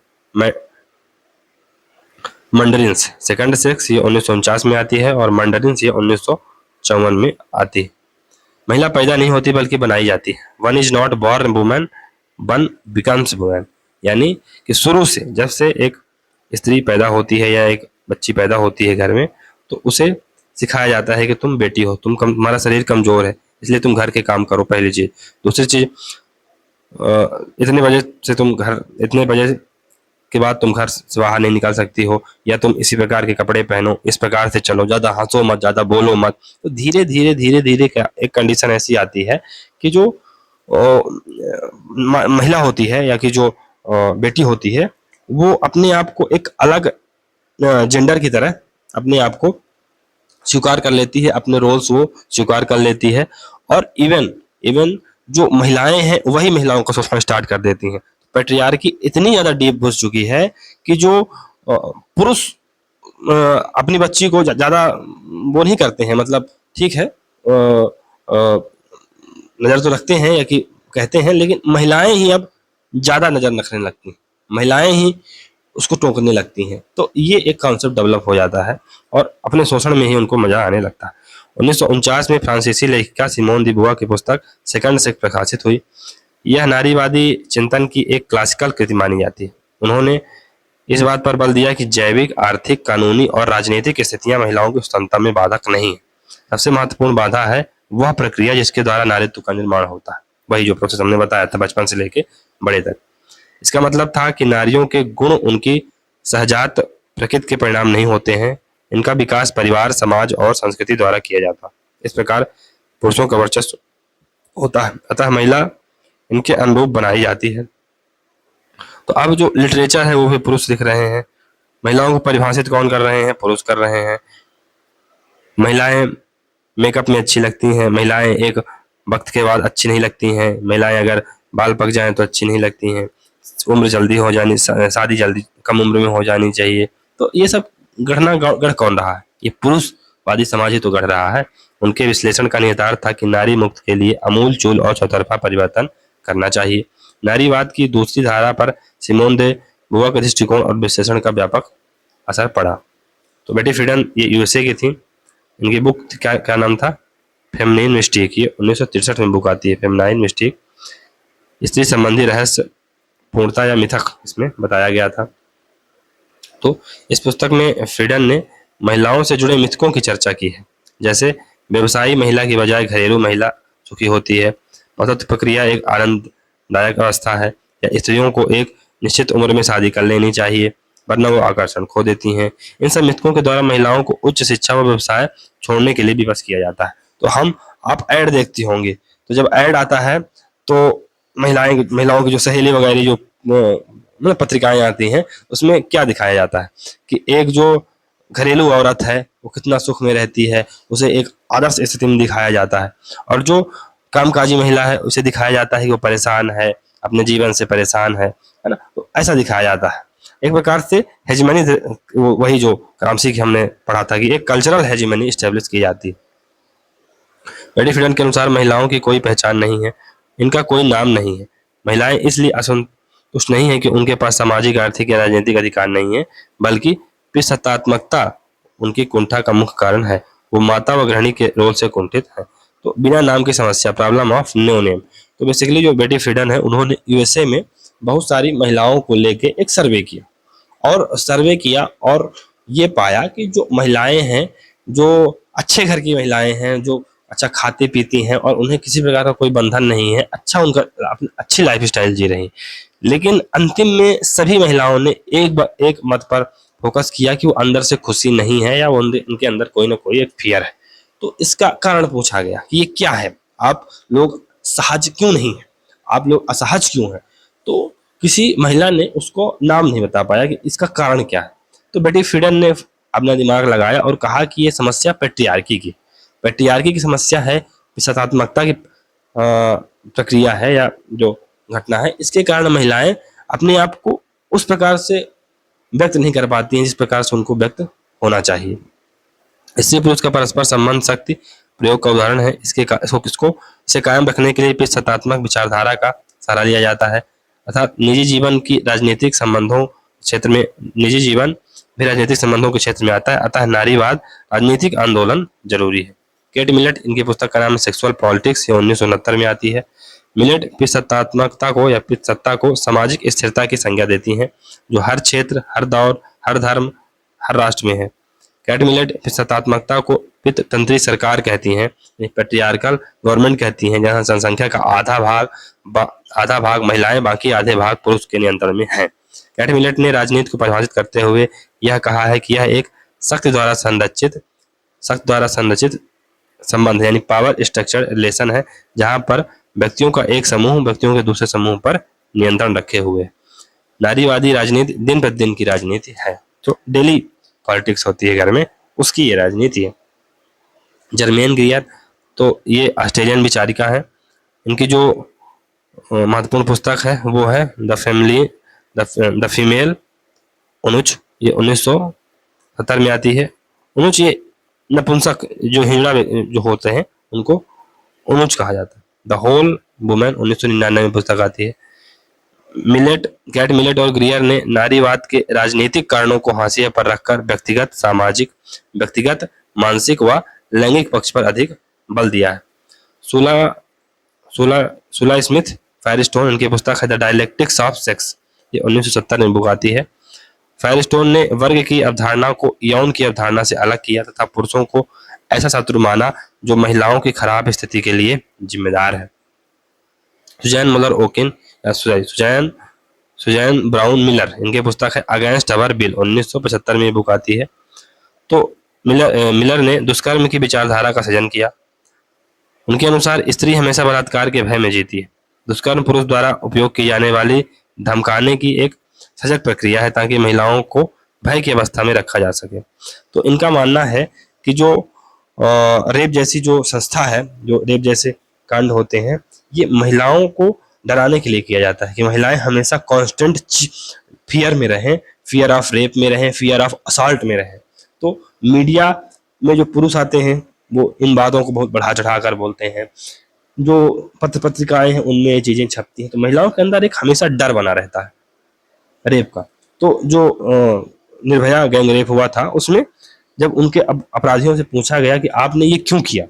Mandarins. Second sex ये 1949 में आती है और मंडरिन्स ये 1954 में आती है। महिला पैदा नहीं होती बल्कि बनाई जाती है। One is not born woman, one becomes woman, यानी कि शुरू से जब से एक स्त्री पैदा होती है या एक बच्ची पैदा होती है घर में, तो उसे सिखाया जाता है कि तुम बेटी हो, तुम्हारा शरीर कमजोर है, इसलिए तुम घर के काम करो, पहली चीज। दूसरी चीज, इतने बजे के बाद तुम घर से बाहर नहीं निकल सकती हो, या तुम इसी प्रकार के कपड़े पहनो, इस प्रकार से चलो, ज्यादा हंसो मत, ज्यादा बोलो मत। तो धीरे धीरे धीरे धीरे एक कंडीशन ऐसी आती है कि जो महिला होती है या कि जो बेटी होती है वो अपने आप को एक अलग जेंडर की तरह अपने आप को स्वीकार कर लेती है, अपने रोल्स वो स्वीकार कर लेती है। और इवन जो महिलाएं हैं वही महिलाओं को सोचना स्टार्ट कर देती हैं। पैट्रियार्की इतनी ज्यादा डीप घुस चुकी है कि जो पुरुष अपनी बच्ची को ज्यादा वो नहीं करते हैं, मतलब ठीक है नजर तो रखते हैं या कि कहते हैं, लेकिन महिलाएं ही अब ज्यादा नजर रखने लगती हैं, महिलाएं ही उसको टोकने लगती हैं। तो ये एक कॉन्सेप्ट डेवलप हो जाता है और अपने शोषण में ही उनको मजा आने लगता है। 1949 में फ्रांसीसी लेखिका सिमोन दी बुआ की पुस्तक सेकंड सेक्स प्रकाशित हुई। यह नारीवादी चिंतन की एक क्लासिकल कृति मानी जाती है। उन्होंने इस बात पर बल दिया कि जैविक, आर्थिक, कानूनी और राजनीतिक स्थितियां महिलाओं की स्वतंत्रता में बाधक नहीं है। सबसे महत्वपूर्ण बाधा है वह प्रक्रिया जिसके द्वारा नारीत्व का निर्माण होता है। वही जो प्रोसेस हमने बताया था बचपन से लेके बड़े तक। इसका मतलब था कि नारियों के गुण उनकी सहजात प्रकृति के परिणाम नहीं होते हैं, इनका विकास परिवार, समाज और संस्कृति द्वारा किया जाता है। इस प्रकार पुरुषों का वर्चस्व होता है, अतः महिला इनके अनुरूप बनाई जाती है। तो अब जो लिटरेचर है वो भी पुरुष लिख रहे हैं। महिलाओं को परिभाषित कौन कर रहे हैं? पुरुष कर रहे हैं। महिलाएं मेकअप में अच्छी लगती हैं, महिलाएं एक वक्त के बाद अच्छी नहीं लगती हैं, महिलाएं अगर बाल पक जाएं तो अच्छी नहीं लगती हैं, उम्र जल्दी हो जानी, शादी जल्दी कम उम्र में हो जानी चाहिए। तो ये सब गढ़ कौन रहा है? ये पुरुषवादी समाज ही तो गढ़ रहा है। उनके विश्लेषण का निहितार्थ था कि नारी मुक्त के लिए अमूल चूल और चौतरफा परिवर्तन करना चाहिए। नारीवाद की दूसरी धारा पर सिमोन दे बुआ के दृष्टिकोण और विश्लेषण का व्यापक असर पड़ा। तो बेटी फ्रीडन ये यूएसए की थी। इनकी बुक क्या नाम था? Feminine mistake. ये 1963 में बुक आती है, फेमिनाइन मिस्टेक। स्त्री संबंधी रहस्य पूर्णता या मिथक इसमें बताया गया था। तो इस पुस्तक में फ्रीडन ने महिलाओं से जुड़े मिथकों की चर्चा की है, जैसे व्यवसायी महिला की बजाय घरेलू महिला सुखी होती है, मातृत्व प्रक्रिया एक आनंददायक अवस्था है, या स्त्रियों को एक निश्चित उम्र में शादी कर लेनी चाहिए वरना वो आकर्षण खो देती हैं। इन सब मिथकों के द्वारा महिलाओं को उच्च शिक्षा व व्यवसाय छोड़ने के लिए विवश किया जाता है। तो आप ऐड देखती होंगे, तो जब ऐड आता है तो महिलाओं की जो सहेली वगैरह जो मतलब पत्रिकाएं आती हैं उसमें क्या दिखाया जाता है कि एक जो घरेलू औरत है वो कितना सुख में रहती है, उसे एक आदर्श स्थिति में दिखाया जाता है, और जो कामकाजी महिला है उसे दिखाया जाता है कि वो परेशान है, अपने जीवन से परेशान है ना। तो ऐसा दिखाया जाता है एक प्रकार से हेजिमनी। वही जो ग्रामसी की हमने पढ़ा था कि एक कल्चरल हेजिमनी स्टेब्लिश की जाती है। बेटी फ्रीडन के अनुसार महिलाओं की कोई पहचान नहीं है, इनका कोई नाम नहीं है। महिलाएं इसलिए असंतुष्ट नहीं है कि उनके पास सामाजिक, आर्थिक या राजनीतिक अधिकार नहीं है, बल्कि पितृसत्तात्मकता उनकी कुंठा का मुख्य कारण है। वो माता व गृहिणी के रोल से कुंठित है। तो बिना नाम की समस्या, प्रॉब्लम ऑफ नो नेम। तो बेसिकली जो बेटी फ्रीडन है उन्होंने यूएसए में बहुत सारी महिलाओं को लेके एक सर्वे किया और ये पाया कि जो महिलाएं हैं, जो अच्छे घर की महिलाएं हैं, जो अच्छा खाती पीती हैं और उन्हें किसी प्रकार का कोई बंधन नहीं है, अच्छा उनका अच्छी लाइफ स्टाइल जी रही। लेकिन अंतिम में सभी महिलाओं ने एक मत पर फोकस किया कि वो अंदर से खुशी नहीं है या वो उनके अंदर कोई ना कोई एक फियर है। तो इसका कारण पूछा गया कि ये क्या है, आप लोग सहज क्यों नहीं है, आप लोग असहज क्यों हैं। तो किसी महिला ने उसको नाम नहीं बता पाया कि इसका कारण क्या है। तो बेटी फ्रीडन ने अपना दिमाग लगाया और कहा कि ये समस्या पेट्रियार्की की समस्या है, सकारात्मकता की प्रक्रिया है या जो घटना है, इसके कारण महिलाएं अपने आप को उस प्रकार से व्यक्त नहीं कर पाती हैं जिस प्रकार से उनको व्यक्त होना चाहिए। इससे पुरुष का परस्पर संबंध शक्ति प्रयोग का उदाहरण है। इसे कायम रखने के लिए सत्तात्मक विचारधारा का सहारा लिया जाता है, अर्थात निजी जीवन की राजनीतिक संबंधों क्षेत्र में निजी जीवन भी राजनीतिक संबंधों के क्षेत्र में आता है, अतः नारीवाद राजनीतिक आंदोलन जरूरी है। केट मिलेट, इनकी पुस्तक का नाम है सेक्सुअल पॉलिटिक्स, ये 1969 में आती है। मिलेट पितृसत्तात्मकता को या पितृसत्ता को सामाजिक स्थिरता की संज्ञा देती हैं जो हर क्षेत्र, हर दौर, हर धर्म, हर राष्ट्र में है। कैट मिलेट पितृसत्तात्मकता को पितृतंत्री सरकार कहती हैं, पैट्रियार्कल गवर्नमेंट कहती हैं, जहां जनसंख्या का आधा भाग महिलाएं, बाकी आधे भाग पुरुष के नियंत्रण में है। कैट मिलेट ने राजनीति को परिभाषित करते हुए यह कहा है कि यह एक शक्ति द्वारा संरचित संबंध यानी पावर स्ट्रक्चर रिलेशन है, जहां पर व्यक्तियों का एक समूह व्यक्तियों के दूसरे समूह पर नियंत्रण रखे हुए। नारीवादी राजनीति दिन प्रतिदिन की राजनीति है, जो डेली पॉलिटिक्स होती है घर में, उसकी ये राजनीति है। जर्मेन ग्रियर, तो ये ऑस्ट्रेलियन विचारिका है। इनकी जो महत्वपूर्ण पुस्तक है वो है द फीमेल उनुच, ये 1970 में आती है। उनुच ये नपुंसक जो हिजड़ा जो होते हैं उनको उनुच कहा जाता है। द होल वुमेन 1999 में पुस्तक आती है। कैट मिलेट और ग्रियर ने नारीवाद के राजनीतिक कारणों को हाशिए पर रखकर व्यक्तिगत, मानसिक व लैंगिक पक्ष पर अधिक बल दिया है। सुला स्मिथ फायरस्टोन, इनकी पुस्तक है द डायलेक्टिक्स ऑफ सेक्स, ये 1970 में बुक आती है। फायरस्टोन ने वर्ग की अवधारणा को यौन की अवधारणा से अलग किया तथा पुरुषों को ऐसा शत्रु माना जो महिलाओं की खराब स्थिति के लिए जिम्मेदार है। सुजैन ब्राउन मिलर, इनकी पुस्तक है अगेंस्ट अवर बिल, 1975 में बुक आती है। तो मिलर ने दुष्कर्म की विचारधारा का सृजन किया। उनके अनुसार स्त्री हमेशा बलात्कार के भय में जीती है। दुष्कर्म पुरुष द्वारा उपयोग की जाने वाली धमकाने की एक सजग प्रक्रिया है ताकि महिलाओं को भय की अवस्था में रखा जा सके। तो इनका मानना है कि जो रेप जैसी जो संस्था है, जो रेप जैसे कांड होते हैं, ये महिलाओं को डराने के लिए किया जाता है कि महिलाएं हमेशा कांस्टेंट फियर में रहें, फियर ऑफ रेप में रहें, फियर ऑफ असॉल्ट में रहें। तो मीडिया में जो पुरुष आते हैं वो इन बातों को बहुत बढ़ा चढ़ा कर बोलते हैं, जो पत्र पत्रिकाएं हैं उनमें ये चीजें छपती हैं, तो महिलाओं के अंदर एक हमेशा डर बना रहता है रेप का। तो जो निर्भया गैंग रेप हुआ था उसमें जब उनके अपराधियों से पूछा गया कि आपने ये क्यों किया,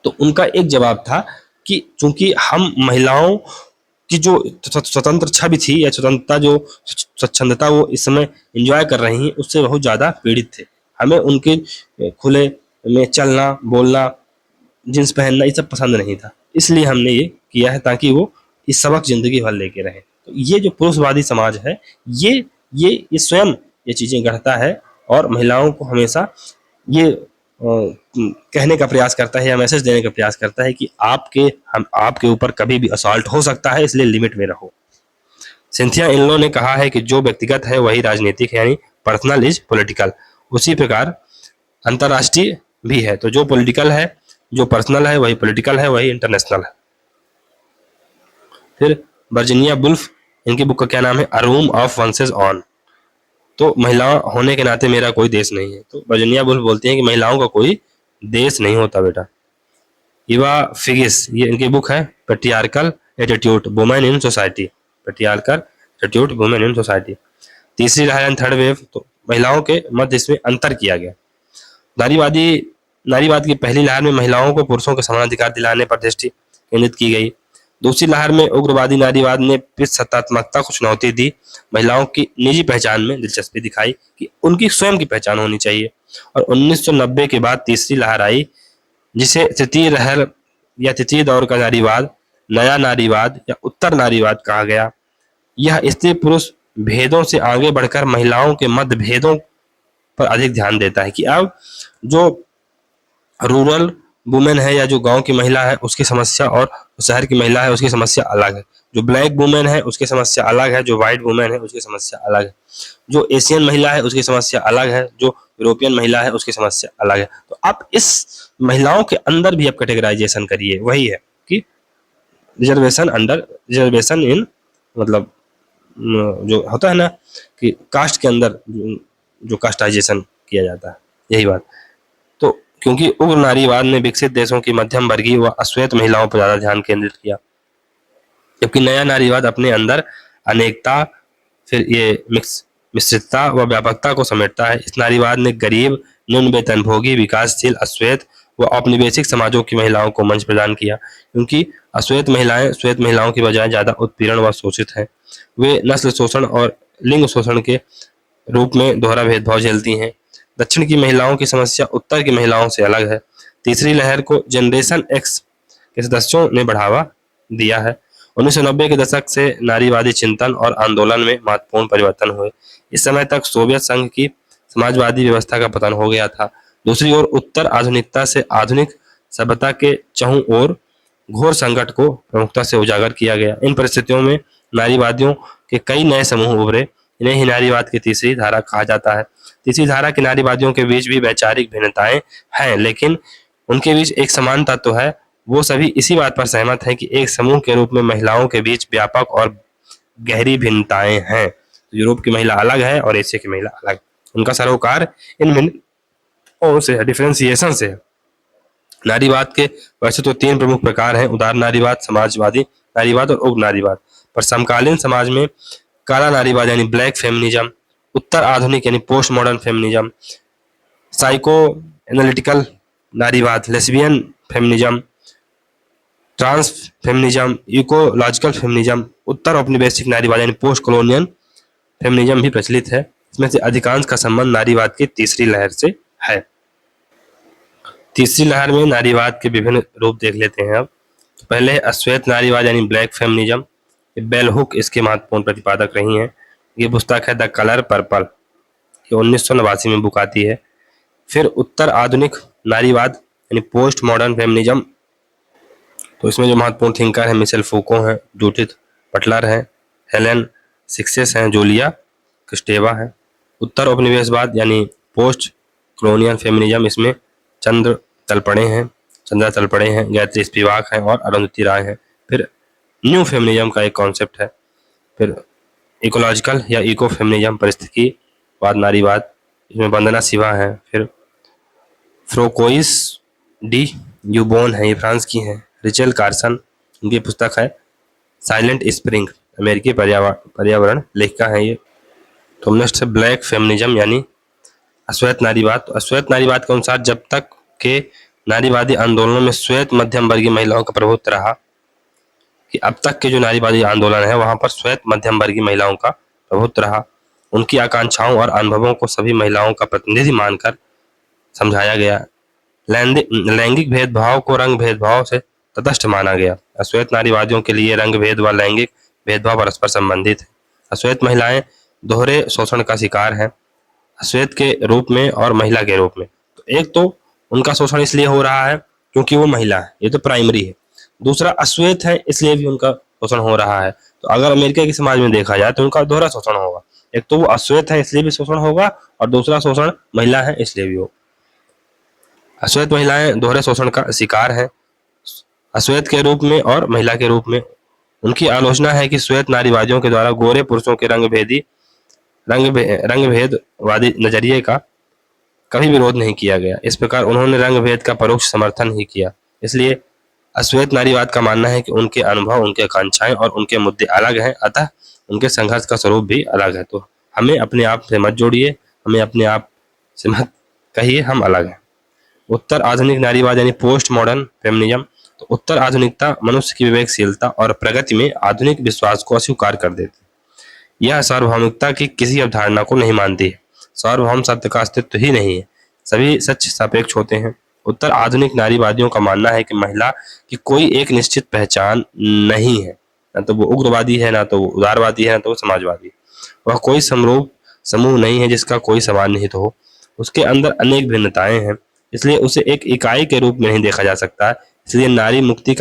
तो उनका एक जवाब था कि चूंकि हम महिलाओं की जो स्वतंत्र छवि थी या स्वतंत्रता, जो स्वच्छंदता वो इस समय एंजॉय कर रही हैं, उससे बहुत ज्यादा पीड़ित थे। हमें उनके खुले में चलना, बोलना, जींस पहनना ये सब पसंद नहीं था, इसलिए हमने ये किया है ताकि वो इस सबक जिंदगी भर लेके रहे। तो ये जो पुरुषवादी समाज है ये स्वयं ये चीजें गढ़ता है और महिलाओं को हमेशा ये कहने का प्रयास करता है या मैसेज देने का प्रयास करता है कि आपके ऊपर कभी भी असॉल्ट हो सकता है, इसलिए लिमिट में रहो। सिंथिया इनलो ने कहा है कि जो व्यक्तिगत है वही राजनीतिक है, यानी पर्सनल इज पॉलिटिकल। उसी प्रकार अंतरराष्ट्रीय भी है, तो जो पॉलिटिकल है, जो पर्सनल है वही पॉलिटिकल है, वही इंटरनेशनल है। फिर वर्जीनिया वुल्फ, इनकी बुक का क्या नाम है, अ रूम ऑफ वंसेस ऑन। तो महिला होने के नाते मेरा कोई देश नहीं है। तो वर्जीनिया वुल्फ बोलती हैं कि महिलाओं का कोई देश नहीं होता बेटा। इवा फिगिस, ये इनकी बुक है patriarchal attitude women in society, patriarchal attitude women in society. तीसरी लहर एंड थर्ड वेव, तो महिलाओं के मध्य इसमें अंतर किया गया। नारीवाद की पहली लहर में महिलाओं को पुरुषों के समान अधिकार दिलाने पर दृष्टि केंद्रित की गई। दूसरी लहर में उग्रवादी नारीवाद ने पितृसत्तात्मकता को चुनौती दी, महिलाओं की निजी पहचान में दिलचस्पी दिखाई कि उनकी स्वयं की पहचान होनी चाहिए। और 1990 के बाद तीसरी लहर आई जिसे तृतीय लहर या तृतीय दौर का नारीवाद, नया नारीवाद या उत्तर नारीवाद कहा गया। यह स्त्री पुरुष भेदों से आगे बढ़कर महिलाओं के मध्य भेदों पर अधिक ध्यान देता है कि अब जो रूरल वुमेन है या जो गांव की महिला है उसकी समस्या और शहर की महिला है उसकी समस्या अलग है। जो ब्लैक वुमेन है उसकी समस्या अलग है, जो व्हाइट वुमेन है उसकी समस्या अलग है, जो एशियन महिला है उसकी समस्या अलग है, जो यूरोपियन महिला है उसकी समस्या अलग है। तो आप इस महिलाओं के अंदर भी आप कैटेगराइजेशन करिए, वही है कि रिजर्वेशन अंडर रिजर्वेशन इन, मतलब जो होता है ना कि कास्ट के अंदर जो कास्टाइजेशन किया जाता है, यही बात। तो क्योंकि उग्र नारीवाद ने विकसित देशों की मध्यम वर्गीय व अश्वेत महिलाओं पर ज्यादा ध्यान केंद्रित किया, जबकि नया नारीवाद अपने अंदर अनेकता, फिर ये मिश्रितता व व्यापकता को समेटता है। इस नारीवाद ने गरीब, निम्न वेतनभोगी, विकासशील, अश्वेत व औपनिवेशिक समाजों की महिलाओं को मंच प्रदान किया, क्योंकि अश्वेत महिलाएं श्वेत महिलाओं की बजाय ज्यादा उत्पीड़न व शोषित हैं। वे नस्ल शोषण और लिंग शोषण के रूप में दोहरा भेदभाव झेलती हैं। दक्षिण की महिलाओं की समस्या उत्तर की महिलाओं से अलग है। तीसरी लहर को जनरेशन एक्स के सदस्यों ने बढ़ावा दिया है। 1990 के दशक से नारीवादी चिंतन और आंदोलन में महत्वपूर्ण परिवर्तन हुए। इस समय तक सोवियत संघ की समाजवादी व्यवस्था का पतन हो गया था। दूसरी ओर उत्तर आधुनिकता से आधुनिक सभ्यता के चहुं ओर घोर संकट को प्रमुखता से उजागर किया गया। इन परिस्थितियों में नारीवादियों के कई नए समूह उभरे। इन्हें ही नारीवाद की तीसरी धारा कहा जाता है। तीसरी धारा के नारीवादियों के बीच भी वैचारिक भिन्नताएं हैं, लेकिन उनके बीच एक समान तत्व है। वो सभी इसी बात पर सहमत हैं कि एक समूह के रूप में महिलाओं के बीच व्यापक और गहरी भिन्नताएं हैं। यूरोप की महिला अलग है और एशिया की महिला अलग। उनका सरोकार इन भिन्नताओं से है, डिफरेंशिएशन से है। नारीवाद के वैसे तो तीन प्रमुख प्रकार हैं: उदार नारीवाद, समाजवादी नारीवाद और उग्र नारीवाद। पर समकालीन समाज में काला नारीवाद यानी ब्लैक फेमिनिज्म, उत्तर आधुनिक यानी post modern feminism, psycho analytical नारीवाद, lesbian feminism, trans feminism, ecological feminism, उत्तर औपनिवेशिक नारीवाद यानी पोस्ट कॉलोनियल फेमिनिज्म भी प्रचलित है। इसमें से अधिकांश का संबंध नारीवाद की तीसरी लहर से है। तीसरी लहर में नारीवाद के विभिन्न रूप देख लेते हैं अब। तो पहले है अश्वेत नारीवाद यानी ब्लैक फेमिनिज्म। बेल हुक इसके महत्वपूर्ण प्रतिपादक रही हैं। ये पुस्तक है द कलर पर्पल, ये 1989 में बुक आती है। फिर उत्तर आधुनिक नारीवाद यानी पोस्ट मॉडर्न फेमिनिज्म, तो इसमें जो महत्वपूर्ण थिंकर है मिशेल फूको हैं, जूडिथ बटलर हैं, हेलेन सिक्सेस हैं, जूलिया क्रिस्टेवा हैं। उत्तर औपनिवेशवाद यानी पोस्ट कॉलोनियल फेमिनिज्म, इसमें चंद्रा तलपड़े हैं, गायत्री स्पिवाक हैं और अरुंधति राय हैं। फिर न्यू फेमिनिज्म का एक कॉन्सेप्ट है। फिर इकोलॉजिकल या इको फेमिनिज्म, परिस्थितिवाद नारीवाद, इसमें वंदना शिवा है। फिर फ्रोकोइस डी यूबोन है, ये फ्रांस की हैं। रिचेल कार्सन, उनकी पुस्तक है साइलेंट स्प्रिंग, अमेरिकी पर्यावरण लेखिका है ये। तो नेक्स्ट है ब्लैक फेमिनिज्म यानी अश्वेत नारीवाद। तो अश्वेत नारीवाद के अनुसार जब तक के नारीवादी आंदोलनों में श्वेत मध्यम वर्गीय महिलाओं का प्रभुत्व रहा, कि अब तक के जो नारीवादी आंदोलन है वहां पर श्वेत मध्यम वर्गीय महिलाओं का प्रभुत्व रहा। उनकी आकांक्षाओं और अनुभवों को सभी महिलाओं का प्रतिनिधि मानकर समझाया गया। लैंगिक भेदभाव को रंग भेदभाव से तटस्थ माना गया। अश्वेत नारीवादियों के लिए रंग भेद व लैंगिक भेदभाव परस्पर संबंधित है। अश्वेत महिलाएं दोहरे शोषण का शिकार हैं, अश्वेत के रूप में और महिला के रूप में। तो एक तो उनका शोषण इसलिए हो रहा है क्योंकि वो महिला है, ये तो प्राइमरी है। दूसरा अश्वेत है इसलिए भी उनका शोषण हो रहा है। तो अगर अमेरिका के समाज में देखा जाए तो उनका दोहरा शोषण होगा। एक तो वो अश्वेत है इसलिए भी शोषण होगा और दूसरा शोषण महिला है इसलिए भी हो। अश्वेत महिलाएं दोहरे शोषण का शिकार है, अश्वेत के रूप में और महिला के रूप में। उनकी आलोचना है कि श्वेत नारीवादियों के द्वारा गोरे पुरुषों के रंग भेदवादी नजरिए का कभी विरोध नहीं किया गया। इस प्रकार उन्होंने रंग भेद का परोक्ष समर्थन ही किया। इसलिए अश्वेत नारीवाद का मानना है कि उनके अनुभव, उनके आकांक्षाएं और उनके मुद्दे अलग हैं, अतः उनके संघर्ष का स्वरूप भी अलग है। तो हमें अपने आप से मत जोड़िए, हमें अपने आप से मत कहिए हम अलग हैं। उत्तर आधुनिक नारीवाद यानी पोस्ट मॉडर्न फेमिनिज्म। तो उत्तर आधुनिकता मनुष्य की विवेकशीलता और प्रगति में आधुनिक विश्वास को अस्वीकार कर देती है। यह सार्वभौमिकता की किसी अवधारणा को नहीं मानती है। सार्वभौम सत्य का अस्तित्व ही नहीं है, सभी सच सापेक्ष होते हैं। उत्तर आधुनिक नारीवादियों का मानना है कि महिला की कोई एक निश्चित पहचान नहीं है, ना तो वो उग्रवादी है, ना तो वो उदारवादी है, ना तो वो समाजवादी। वह कोई समरूप समूह नहीं है जिसका कोई समान निहित हो। उसके अंदर अनेक भिन्नताएं हैं, इसलिए उसे एक इकाई के रूप में नहीं देखा जा सकता। इसलिए नारी मुक्ति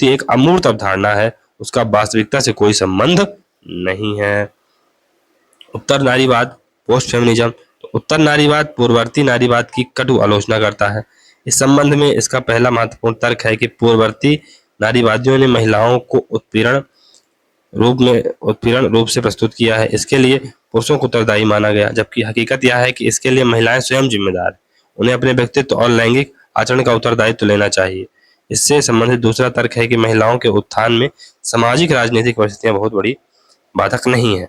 एक अमूर्त अवधारणा है, उसका वास्तविकता से कोई संबंध नहीं है। उत्तर नारीवाद, पोस्ट फेमिनिज्म। तो उत्तर नारीवाद पूर्ववर्ती नारीवाद की कटु आलोचना करता है। इस संबंध में इसका पहला महत्वपूर्ण तर्क है कि पूर्ववर्ती नारीवादियों ने महिलाओं को उत्पीड़न रूप से प्रस्तुत किया है। इसके लिए पुरुषों को उत्तरदायी माना गया, जबकि हकीकत यह है कि इसके लिए महिलाएं स्वयं जिम्मेदार हैं। उन्हें अपने व्यक्तित्व और लैंगिक आचरण का उत्तरदायित्व लेना चाहिए। इससे संबंधित दूसरा तर्क है कि महिलाओं के उत्थान में सामाजिक राजनीतिक परिस्थितियां बहुत बड़ी बाधक नहीं है।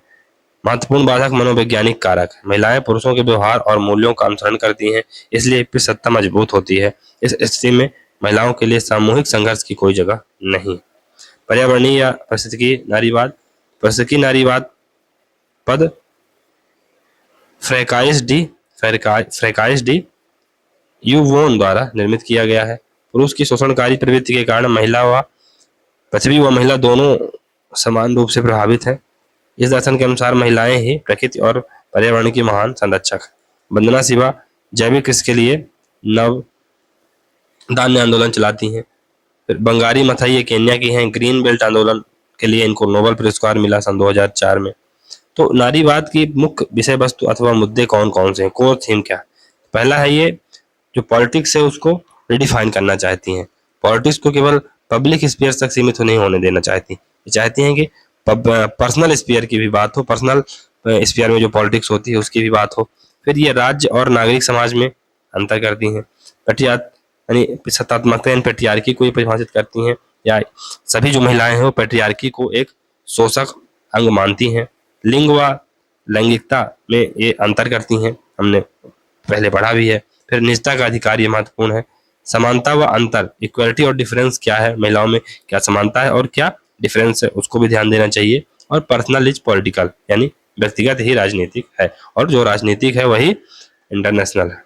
महत्वपूर्ण बाधक मनोवैज्ञानिक कारक है। महिलाएं पुरुषों के व्यवहार और मूल्यों का अनुसरण करती हैं, इसलिए सत्ता मजबूत होती है। इस स्थिति में महिलाओं के लिए सामूहिक संघर्ष की कोई जगह नहीं। पर्यावरणीय या पारिस्थितिकी नारीवाद पद फ्रैकाइस डी यूवोन द्वारा निर्मित किया गया है। पुरुष की शोषणकारी प्रवृत्ति के कारण पृथ्वी व महिला दोनों समान रूप से प्रभावित हैं। इस दर्शन के अनुसार महिलाएं ही प्रकृति और पर्यावरण की महान संरक्षक हैं। वंदना शिवा जैविक कृषि के लिए नव धान्य आंदोलन चलाती हैं। फिर बंगारी मथाई ये केन्या की हैं। ग्रीन बेल्ट आंदोलन के लिए इनको नोबेल पुरस्कार मिला सन 2004 में। तो नारीवाद की मुख्य विषय वस्तु अथवा मुद्दे कौन कौन से हैं, कोर थीम क्या है? पहला है ये जो पॉलिटिक्स है उसको रिडिफाइन करना चाहती हैं। पॉलिटिक्स को केवल पब्लिक स्फीयर तक सीमित नहीं होने देना चाहती। ये चाहती हैं कि पर्सनल स्फीयर की भी बात हो, पर्सनल स्फीयर में जो पॉलिटिक्स होती है उसकी भी बात हो। फिर ये राज्य और नागरिक समाज में अंतर करती हैं। सत्तात्मकता एंड पेट्रियार्की को परिभाषित करती हैं, या सभी जो महिलाएं हैं वो पेट्रियार्की को एक शोषक अंग मानती हैं। लिंग व लैंगिकता में ये अंतर करती हैं, हमने पहले पढ़ा भी है। फिर निजता का अधिकार ये महत्वपूर्ण है। समानता व अंतर, इक्वलिटी और डिफरेंस क्या है, महिलाओं में क्या समानता है और क्या डिफरेंस है, उसको भी ध्यान देना चाहिए। और पर्सनल इज पॉलिटिकल, यानी व्यक्तिगत ही राजनीतिक है, और जो राजनीतिक है वही इंटरनेशनल है।